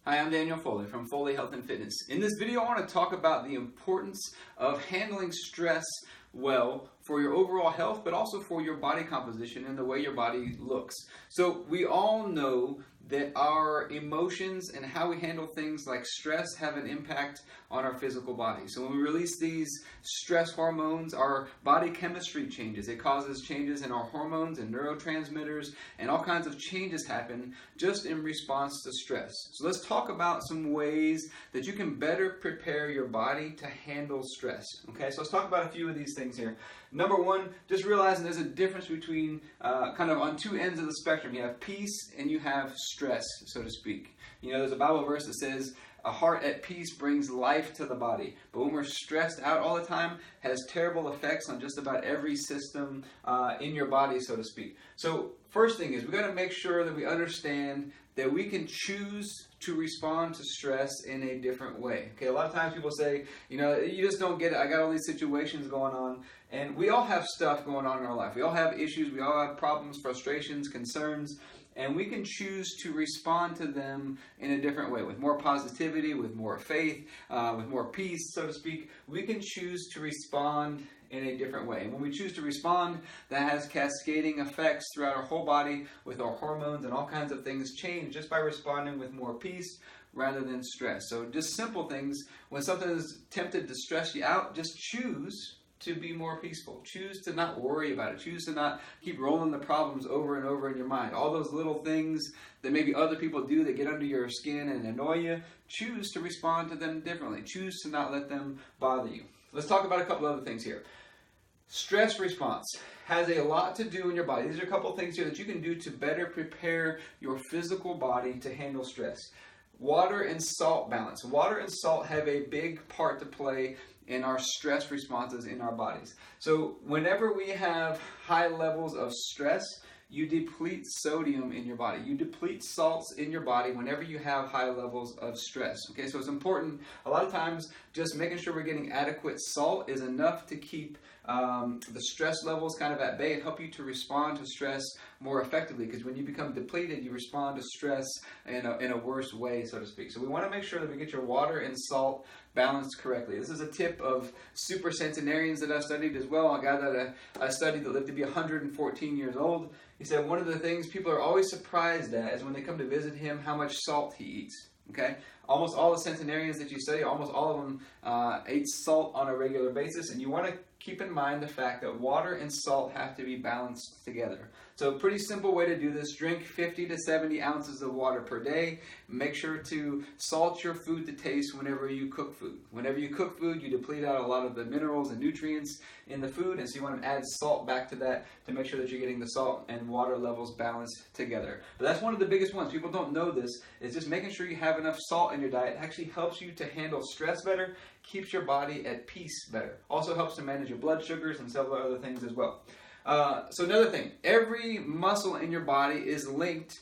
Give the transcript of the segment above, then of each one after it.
Hi, I'm Daniel Foley from Foley Health and Fitness. In this video, I want to talk about the importance of handling stress well for your overall health, but also for your body composition and the way your body looks. So we all know that our emotions and how we handle things like stress have an impact on our physical body. So when we release these stress hormones, our body chemistry changes. It causes changes in our hormones and neurotransmitters, and all kinds of changes happen just in response to stress. So let's talk about some ways that you can better prepare your body to handle stress. Okay, so let's talk about a few of these things here. Number one, just realizing there's a difference between kind of on two ends of the spectrum. You have peace and you have stress, so to speak. You know, there's a Bible verse that says, a heart at peace brings life to the body. But when we're stressed out all the time, it has terrible effects on just about every system in your body, so to speak. So first thing is, we got to make sure that we understand that we can choose to respond to stress in a different way. Okay, a lot of times people say, you know, you just don't get it. I got all these situations going on. And we all have stuff going on in our life. We all have issues. We all have problems, frustrations, concerns. And we can choose to respond to them in a different way, with more positivity, with more faith, with more peace, so to speak. We can choose to respond in a different way. And when we choose to respond, that has cascading effects throughout our whole body, with our hormones and all kinds of things change just by responding with more peace rather than stress. So just simple things. When something is tempted to stress you out, just choose to be more peaceful. Choose to not worry about it. Choose to not keep rolling the problems over and over in your mind. All those little things that maybe other people do that get under your skin and annoy you, choose to respond to them differently. Choose to not let them bother you. Let's talk about a couple other things here. Stress response has a lot to do in your body. These are a couple of things here that you can do to better prepare your physical body to handle stress. Water and salt balance. Water and salt have a big part to play in our stress responses in our bodies. So whenever we have high levels of stress, you deplete sodium in your body. You deplete salts in your body whenever you have high levels of stress. Okay, so it's important. A lot of times, just making sure we're getting adequate salt is enough to keep the stress levels kind of at bay and help you to respond to stress more effectively. Because when you become depleted, you respond to stress in a worse way, so to speak. So we want to make sure that we get your water and salt balanced correctly. This is a tip of super centenarians that I've studied as well. A guy that I studied that lived to be 114 years old. He said one of the things people are always surprised at is when they come to visit him, how much salt he eats. Okay, almost all the centenarians that you study, almost all of them ate salt on a regular basis, and you want to keep in mind the fact that water and salt have to be balanced together. So a pretty simple way to do this: drink 50 to 70 ounces of water per day. Make sure to salt your food to taste whenever you cook food. Whenever you cook food, you deplete out a lot of the minerals and nutrients in the food, and so you want to add salt back to that to make sure that you're getting the salt and water levels balanced together. But that's one of the biggest ones. People don't know this. Is just making sure you have enough salt in your diet. It actually helps you to handle stress better, keeps your body at peace better. Also helps to manage your blood sugars and several other things as well. So another thing, every muscle in your body is linked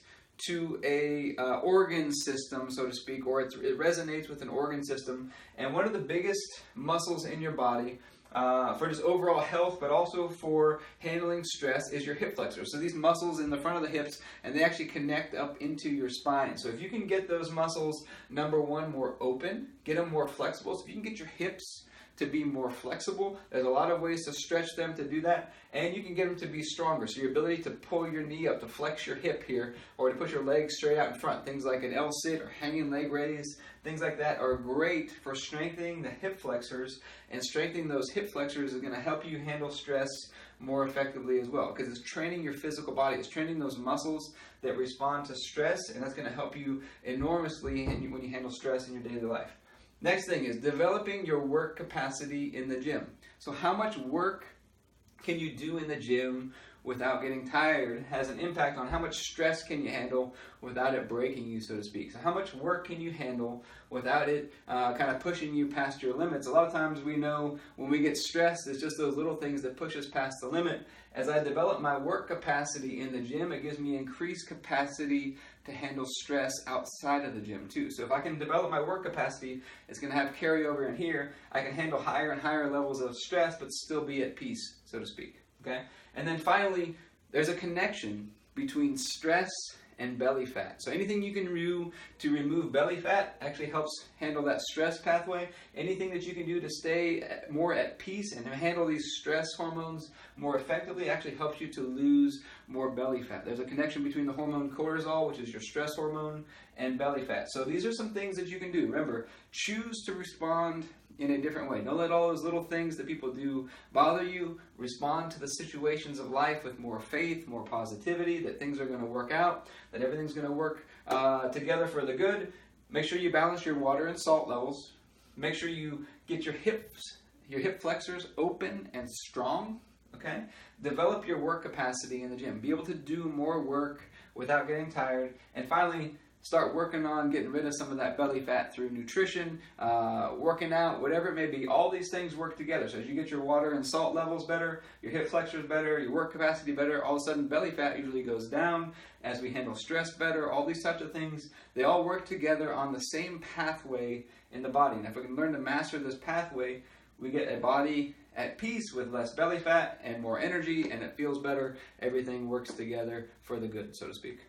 to a organ system, so to speak, or it resonates with an organ system. And one of the biggest muscles in your body for just overall health, but also for handling stress, is your hip flexors. So these muscles in the front of the hips, and they actually connect up into your spine. So if you can get those muscles, number one, more open, get them more flexible. So if you can get your hips to be more flexible, there's a lot of ways to stretch them to do that, and you can get them to be stronger. So your ability to pull your knee up, to flex your hip here, or to push your legs straight out in front, things like an L-sit or hanging leg raise, things like that are great for strengthening the hip flexors, and strengthening those hip flexors is going to help you handle stress more effectively as well, because it's training your physical body. It's training those muscles that respond to stress, and that's going to help you enormously when you handle stress in your daily life. Next thing is developing your work capacity in the gym. So how much work can you do in the gym without getting tired has an impact on how much stress can you handle without it breaking you, so to speak. So how much work can you handle without it kind of pushing you past your limits? A lot of times we know when we get stressed, it's just those little things that push us past the limit. As I develop my work capacity in the gym, it gives me increased capacity to handle stress outside of the gym too. So if I can develop my work capacity, it's going to have carryover in here. I can handle higher and higher levels of stress, but still be at peace, so to speak. Okay? And then finally, there's a connection between stress and belly fat. So anything you can do to remove belly fat actually helps handle that stress pathway. Anything that you can do to stay more at peace and handle these stress hormones more effectively actually helps you to lose more belly fat. There's a connection between the hormone cortisol, which is your stress hormone, and belly fat. So these are some things that you can do. Remember, choose to respond in a different way. Don't let all those little things that people do bother you. Respond to the situations of life with more faith, more positivity, that things are going to work out, that everything's going to work together for the good. Make sure you balance your water and salt levels. Make sure you get your hip flexors open and strong. Okay? Develop your work capacity in the gym. Be able to do more work without getting tired. And finally, start working on getting rid of some of that belly fat through nutrition, working out, whatever it may be. All these things work together. So as you get your water and salt levels better, your hip flexors better, your work capacity better, all of a sudden belly fat usually goes down. As we handle stress better, all these types of things, they all work together on the same pathway in the body. And if we can learn to master this pathway, we get a body at peace with less belly fat and more energy, and it feels better. Everything works together for the good, so to speak.